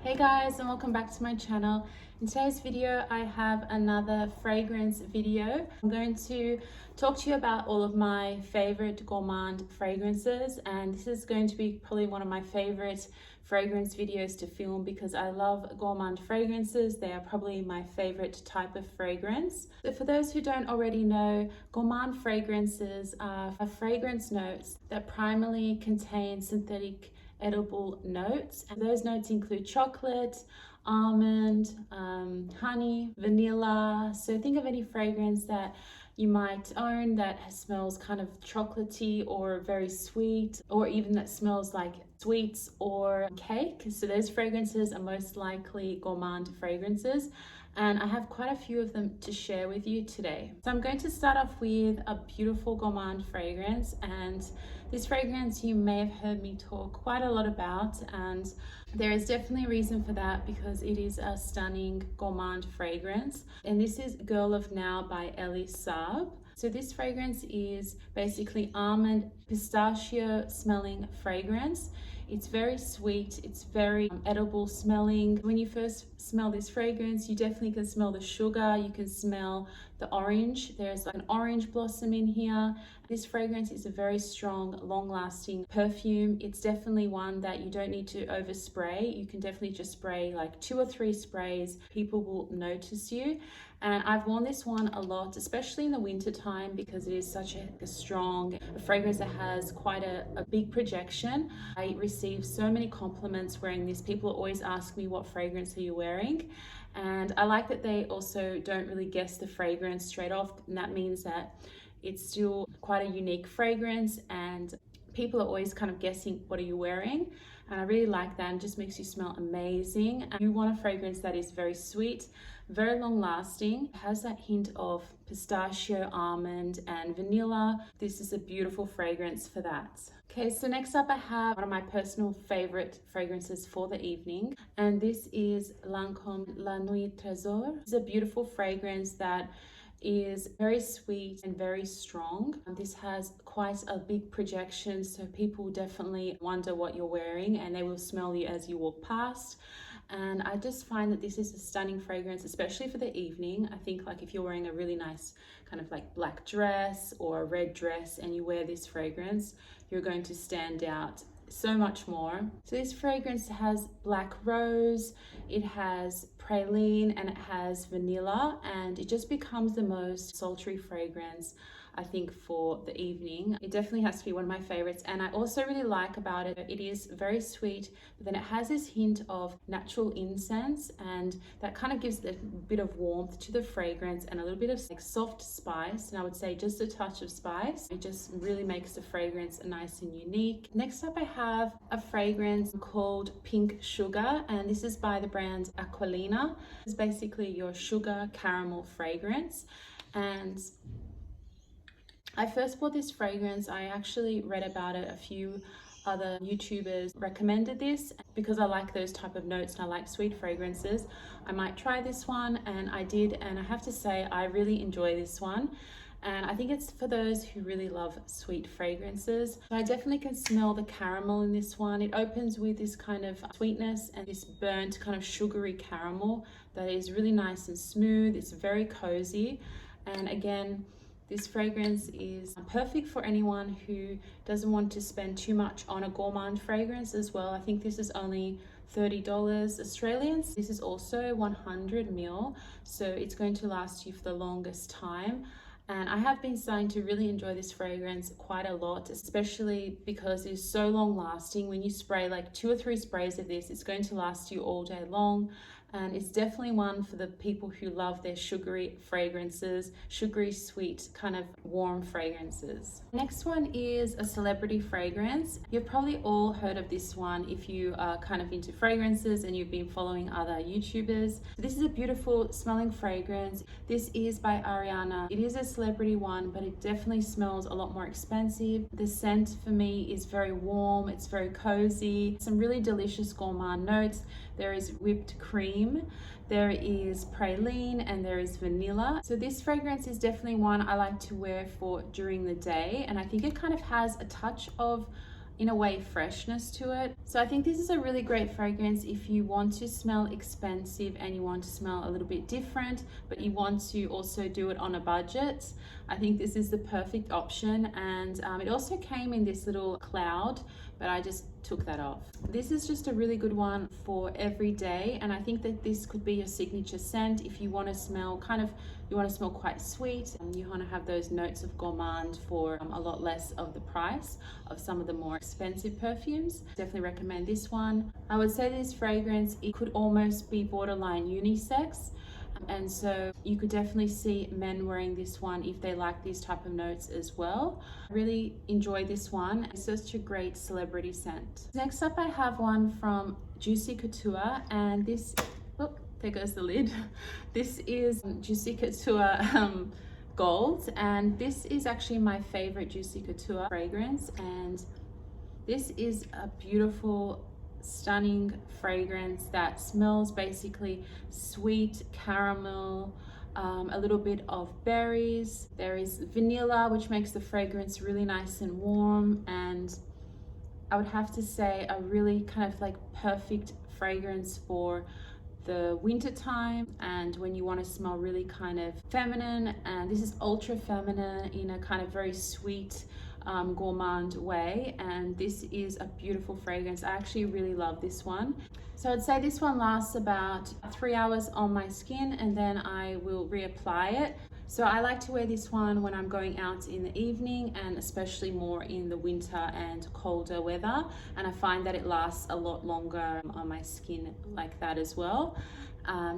Hey guys, and welcome back to my channel. In today's video I have another fragrance video. I'm going to talk to you about all of my favorite gourmand fragrances, and this is going to be probably one of my favorite fragrance videos to film because I love gourmand fragrances. They are probably my favorite type of fragrance. So for those who don't already know, gourmand fragrances are fragrance notes that primarily contain synthetic edible notes, and those notes include chocolate, almond, honey, vanilla. So think of any fragrance that you might own that smells kind of chocolatey or very sweet, or even that smells like sweets or cake. So those fragrances are most likely gourmand fragrances, and I have quite a few of them to share with you today. So I'm going to start off with a beautiful gourmand fragrance, and this fragrance you may have heard me talk quite a lot about, and there is definitely a reason for that because it is a stunning gourmand fragrance, and this is Girl of Now by Elie Saab. So this fragrance is basically almond pistachio smelling fragrance. It's very sweet, it's very edible smelling. When you first smell this fragrance, you definitely can smell the sugar, you can smell the orange. There's like an orange blossom in here. This fragrance is a very strong, long-lasting perfume. It's definitely one that you don't need to overspray. You can definitely just spray like 2 or 3 sprays. People will notice you. And I've worn this one a lot, especially in the winter time, because it is such a strong fragrance that has quite a big projection. I receive so many compliments wearing this. People always ask me, what fragrance are you wearing? And I like that they also don't really guess the fragrance straight off, and that means that it's still quite a unique fragrance and people are always kind of guessing, what are you wearing? And I really like that, and just makes you smell amazing. And you want a fragrance that is very sweet, very long lasting, has that hint of pistachio, almond and vanilla. This is a beautiful fragrance for that. Okay, so next up I have one of my personal favorite fragrances for the evening, and this is Lancome La Nuit Tresor. It's a beautiful fragrance that is very sweet and very strong. This has quite a big projection, so people definitely wonder what you're wearing and they will smell you as you walk past. And I just find that this is a stunning fragrance, especially for the evening. I think like if you're wearing a really nice kind of like black dress or a red dress and you wear this fragrance, you're going to stand out so much more. So this fragrance has black rose, it has praline, and it has vanilla, and it just becomes the most sultry fragrance I think for the evening. It definitely has to be one of my favorites, and I also really like about it, it is very sweet, but then it has this hint of natural incense, and that kind of gives a bit of warmth to the fragrance and a little bit of like soft spice, and I would say just a touch of spice. It just really makes the fragrance nice and unique. Next up I have a fragrance called Pink Sugar, and this is by the brand Aquolina. It's basically your sugar caramel fragrance, and I first bought this fragrance, I actually read about it, a few other YouTubers recommended this because I like those type of notes and I like sweet fragrances. I might try this one, and I did, and I have to say I really enjoy this one. And I think it's for those who really love sweet fragrances. I definitely can smell the caramel in this one. It opens with this kind of sweetness and this burnt kind of sugary caramel that is really nice and smooth. It's very cozy, and again, this fragrance is perfect for anyone who doesn't want to spend too much on a gourmand fragrance as well. I think this is only $30 Australian. This is also 100 ml, so it's going to last you for the longest time. And I have been starting to really enjoy this fragrance quite a lot, especially because it's so long lasting. When you spray like 2 or 3 sprays of this, it's going to last you all day long. And it's definitely one for the people who love their sugary fragrances, sugary sweet kind of warm fragrances. Next one is a celebrity fragrance. You've probably all heard of this one if you are kind of into fragrances and you've been following other YouTubers. This is a beautiful smelling fragrance. This is by Ariana. It is a celebrity one, but it definitely smells a lot more expensive. The scent for me is very warm, it's very cozy, some really delicious gourmand notes. There is whipped cream, there is praline, and there is vanilla. So this fragrance is definitely one I like to wear for during the day, and I think it kind of has a touch of in a way, freshness to it. So I think this is a really great fragrance if you want to smell expensive and you want to smell a little bit different, but you want to also do it on a budget. I think this is the perfect option. And it also came in this little cloud, but I just took that off. This is just a really good one for every day, and I think that this could be your signature scent if you want to smell quite sweet and you want to have those notes of gourmand for a lot less of the price of some of the more expensive perfumes. Definitely recommend this one. I would say this fragrance, it could almost be borderline unisex. And so you could definitely see men wearing this one if they like these type of notes as well. I really enjoy this one. It's such a great celebrity scent. Next up, I have one from Juicy Couture, and this, oh, there goes the lid. This is Juicy Couture Gold, and this is actually my favorite Juicy Couture fragrance. And this is a beautiful, stunning fragrance that smells basically sweet caramel, a little bit of berries. There is vanilla, which makes the fragrance really nice and warm, and I would have to say a really kind of like perfect fragrance for the winter time and when you want to smell really kind of feminine. And this is ultra feminine in a kind of very sweet gourmand way, and this is a beautiful fragrance. I actually really love this one. So I'd say this one lasts about 3 hours on my skin, and then I will reapply it. So I like to wear this one when I'm going out in the evening, and especially more in the winter and colder weather, and I find that it lasts a lot longer on my skin like that as well.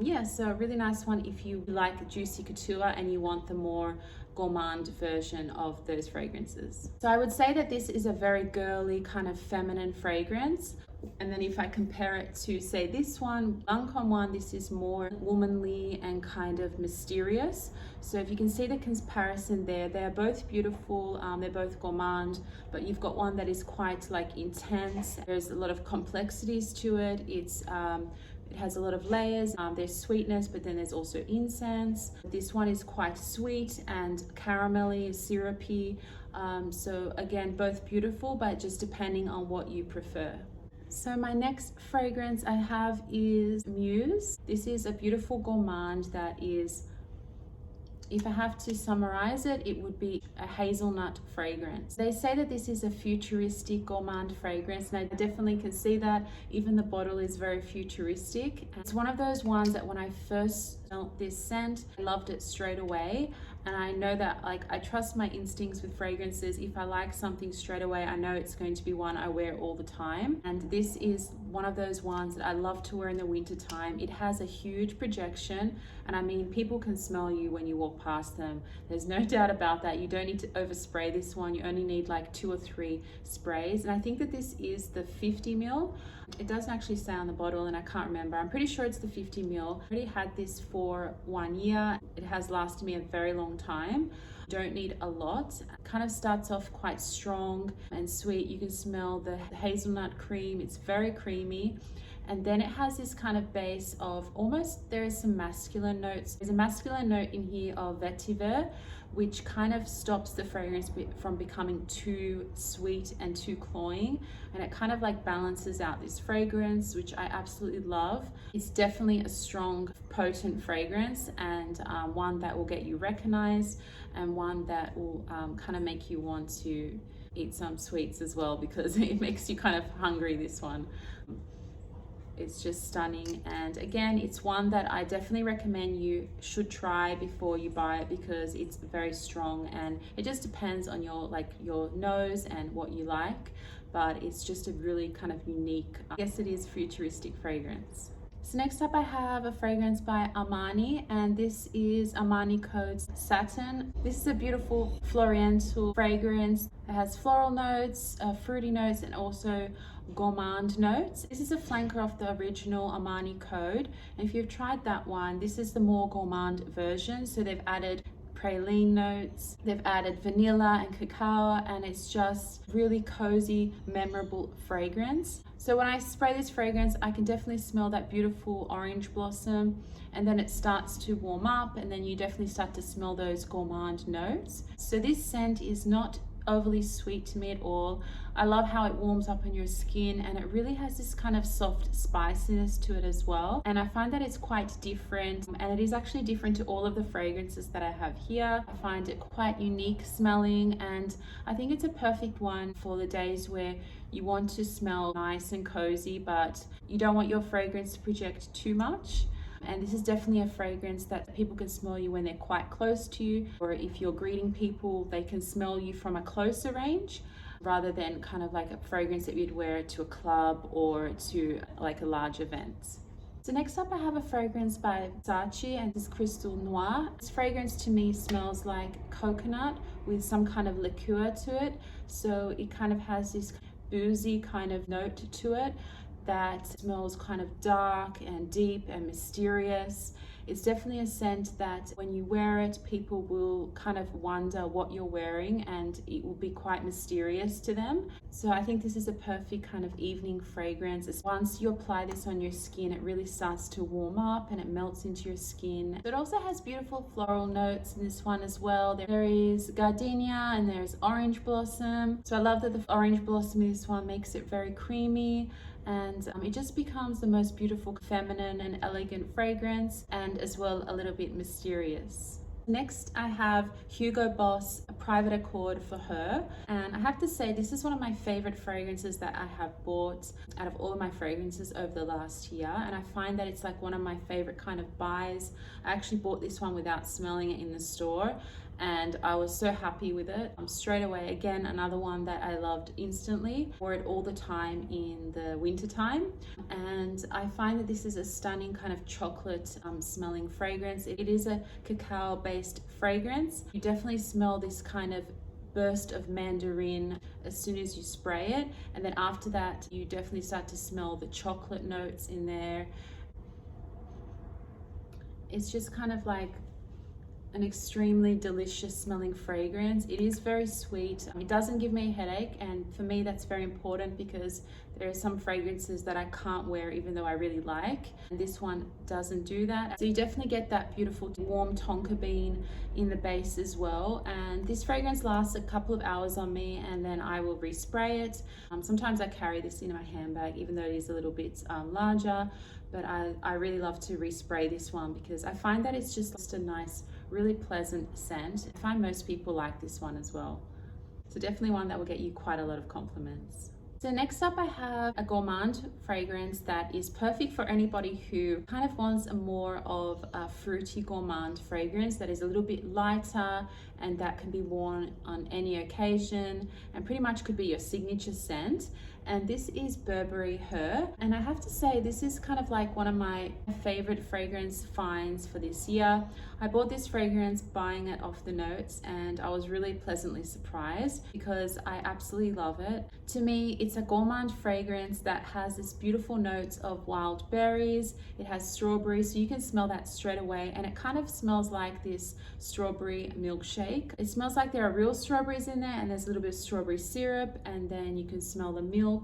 Yeah, so a really nice one if you like Juicy Couture and you want the more gourmand version of those fragrances. So I would say that this is a very girly kind of feminine fragrance. And then if I compare it to, say, this one, Lancome one, this is more womanly and kind of mysterious. So if you can see the comparison there, they're both beautiful, they're both gourmand, but you've got one that is quite like intense. There's a lot of complexities to it. It has a lot of layers. There's sweetness, but then there's also incense. This one is quite sweet and caramelly, syrupy. So again, both beautiful, but just depending on what you prefer. So my next fragrance I have is Muse. This is a beautiful gourmand that is, if I have to summarize it, it would be a hazelnut fragrance. They say that this is a futuristic gourmand fragrance, and I definitely can see that. Even the bottle is very futuristic. It's one of those ones that when I first smelled this scent, I loved it straight away. And I know that, like, I trust my instincts with fragrances. If I like something straight away, I know it's going to be one I wear all the time. And this is one of those ones that I love to wear in the winter time. It has a huge projection, and I mean, people can smell you when you walk past them. There's no doubt about that. You don't need to overspray this one. You only need like 2 or 3 sprays. And I think that this is the 50 ml. It doesn't actually say on the bottle, and I can't remember. I'm pretty sure it's the 50 ml. I already had this for 1 year. It has lasted me a very long time. Don't need a lot. It kind of starts off quite strong and sweet. You can smell the hazelnut cream. It's very creamy. And then it has this kind of base of almost, there is some masculine notes. There's a masculine note in here of vetiver, which kind of stops the fragrance from becoming too sweet and too cloying. And it kind of like balances out this fragrance, which I absolutely love. It's definitely a strong, potent fragrance, and one that will get you recognized, and one that will kind of make you want to eat some sweets as well, because it makes you kind of hungry, this one. It's just stunning, and again, it's one that I definitely recommend you should try before you buy it, because it's very strong, and it just depends on your nose and what you like, but it's just a really kind of unique, I guess it is futuristic fragrance. So next up I have a fragrance by Armani, and this is Armani Code's Satin. This is a beautiful floriental fragrance. It has floral notes, fruity notes, and also gourmand notes. This is a flanker of the original Armani Code, and if you've tried that one, this is the more gourmand version. So they've added praline notes, they've added vanilla and cacao, and it's just really cozy, memorable fragrance. So when I spray this fragrance, I can definitely smell that beautiful orange blossom, and then it starts to warm up, and then you definitely start to smell those gourmand notes. So this scent is not overly sweet to me at all. I love how it warms up on your skin, and it really has this kind of soft spiciness to it as well. And I find that it's quite different, and it is actually different to all of the fragrances that I have here. I find it quite unique smelling, and I think it's a perfect one for the days where you want to smell nice and cozy, but you don't want your fragrance to project too much. And this is definitely a fragrance that people can smell you when they're quite close to you, or if you're greeting people, they can smell you from a closer range, rather than kind of like a fragrance that you'd wear to a club or to like a large event. So next up I have a fragrance by Versace, and this is Crystal Noir. This fragrance to me smells like coconut with some kind of liqueur to it. So it kind of has this boozy kind of note to it that smells kind of dark and deep and mysterious. It's definitely a scent that when you wear it, people will kind of wonder what you're wearing, and it will be quite mysterious to them. So I think this is a perfect kind of evening fragrance. Once you apply this on your skin, it really starts to warm up and it melts into your skin. It also has beautiful floral notes in this one as well. There is gardenia and there's orange blossom. So I love that the orange blossom in this one makes it very creamy, and it just becomes the most beautiful feminine and elegant fragrance, and as well a little bit mysterious. Next I have Hugo Boss Private Accord for Her, and I have to say this is one of my favorite fragrances that I have bought out of all of my fragrances over the last year, and I find that it's like one of my favorite kind of buys. I actually bought this one without smelling it in the store, and I was so happy with it. Straight away, again, another one that I loved instantly. Wore it all the time in the winter time, and I find that this is a stunning kind of chocolate smelling fragrance. It is a cacao based fragrance. You definitely smell this kind of burst of mandarin as soon as you spray it, and then after that you definitely start to smell the chocolate notes in there. It's just kind of like an extremely delicious smelling fragrance. It is very sweet. It doesn't give me a headache, and for me that's very important because there are some fragrances that I can't wear even though I really like, and this one doesn't do that. So you definitely get that beautiful warm tonka bean in the base as well, and this fragrance lasts a couple of hours on me, and then I will respray it. Sometimes I carry this in my handbag even though it is a little bit larger, but I really love to respray this one because I find that it's just a nice, really pleasant scent. I find most people like this one as well. So definitely one that will get you quite a lot of compliments. So next up I have a gourmand fragrance that is perfect for anybody who kind of wants a more of a fruity gourmand fragrance that is a little bit lighter and that can be worn on any occasion and pretty much could be your signature scent. And this is Burberry Her, and I have to say this is kind of like one of my favorite fragrance finds for this year. I bought this fragrance buying it off the notes, and I was really pleasantly surprised because I absolutely love it. To me, it's a gourmand fragrance that has this beautiful notes of wild berries. It has strawberries, so you can smell that straight away, and it kind of smells like this strawberry milkshake. It smells like there are real strawberries in there, and there's a little bit of strawberry syrup, and then you can smell the milk,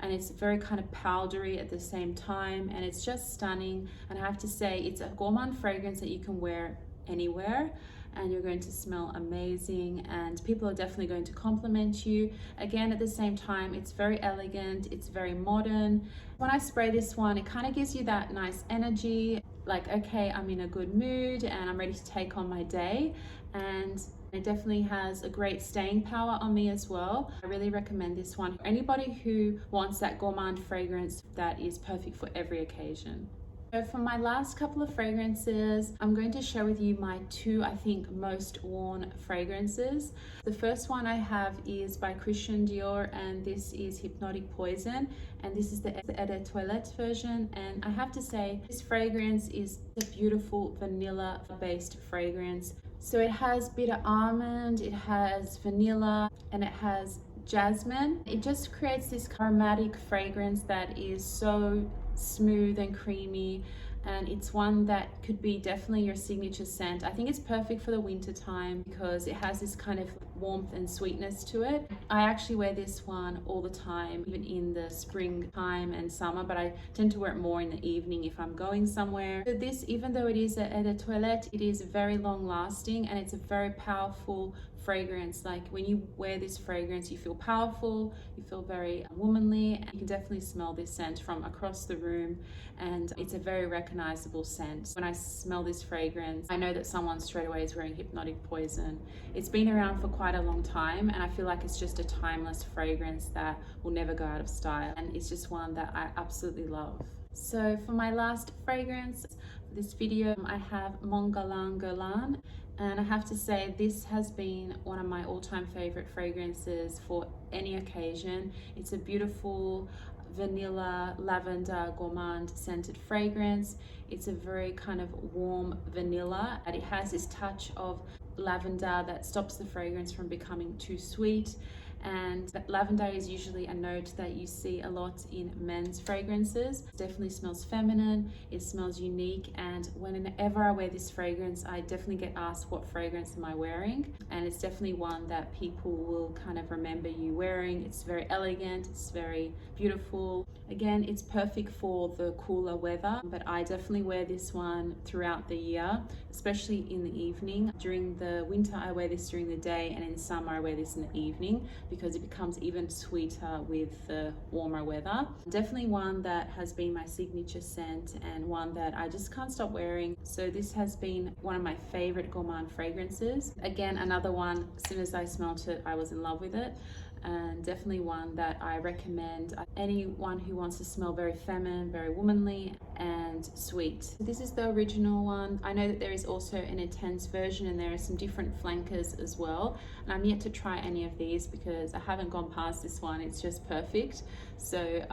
and it's very kind of powdery at the same time, and it's just stunning. And I have to say it's a gourmand fragrance that you can wear anywhere and you're going to smell amazing, and people are definitely going to compliment you. Again, at the same time, it's very elegant, it's very modern. When I spray this one, it kind of gives you that nice energy, like, okay, I'm in a good mood and I'm ready to take on my day. And it definitely has a great staying power on me as well. I really recommend this one for anybody who wants that gourmand fragrance that is perfect for every occasion. So for my last couple of fragrances, I'm going to share with you my two, I think, most worn fragrances. The first one I have is by Christian Dior, and this is Hypnotic Poison, and this is the Eau de Toilette version. And I have to say, this fragrance is a beautiful vanilla-based fragrance. So it has bitter almond, it has vanilla, and it has jasmine. It just creates this aromatic fragrance that is so smooth and creamy, and it's one that could be definitely your signature scent. I think it's perfect for the winter time because it has this kind of warmth and sweetness to it. I actually wear this one all the time, even in the springtime and summer, but I tend to wear it more in the evening if I'm going somewhere. So this, even though it is a eau de toilette, it is very long lasting and it's a very powerful fragrance. Like when you wear this fragrance, you feel powerful, you feel very womanly, and you can definitely smell this scent from across the room, and it's a very recognizable scent. When I smell this fragrance, I know that someone straight away is wearing Hypnotic Poison. It's been around for quite a long time, and I feel like it's just a timeless fragrance that will never go out of style, and it's just one that I absolutely love. So for my last fragrance for this video, I have Mon Guerlain, and I have to say this has been one of my all-time favorite fragrances for any occasion. It's a beautiful vanilla lavender gourmand scented fragrance. It's a very kind of warm vanilla, and it has this touch of lavender that stops the fragrance from becoming too sweet. And lavender is usually a note that you see a lot in men's fragrances. It definitely smells feminine, it smells unique, and whenever I wear this fragrance, I definitely get asked what fragrance am I wearing, and it's definitely one that people will kind of remember you wearing. It's very elegant, it's very beautiful. Again, it's perfect for the cooler weather, but I definitely wear this one throughout the year, especially in the evening. During the winter, I wear this during the day, and in summer, I wear this in the evening because it becomes even sweeter with the warmer weather. Definitely one that has been my signature scent and one that I just can't stop wearing. So this has been one of my favorite gourmand fragrances. Again, another one, as soon as I smelt it, I was in love with it. And definitely one that I recommend anyone who wants to smell very feminine, very womanly and sweet. This is the original one. I know that there is also an intense version and there are some different flankers as well, and I'm yet to try any of these because I haven't gone past this one. It's just perfect. So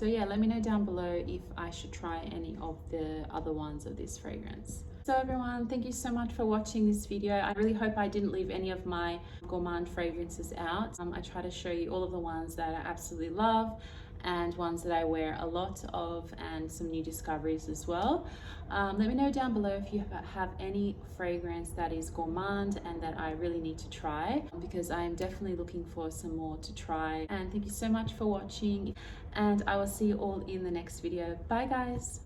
yeah, let me know down below if I should try any of the other ones of this fragrance. So everyone, thank you so much for watching this video. I really hope I didn't leave any of my gourmand fragrances out. I try to show you all of the ones that I absolutely love and ones that I wear a lot of, and some new discoveries as well. Let me know down below if you have any fragrance that is gourmand and that I really need to try, because I am definitely looking for some more to try. And thank you so much for watching, and I will see you all in the next video. Bye guys.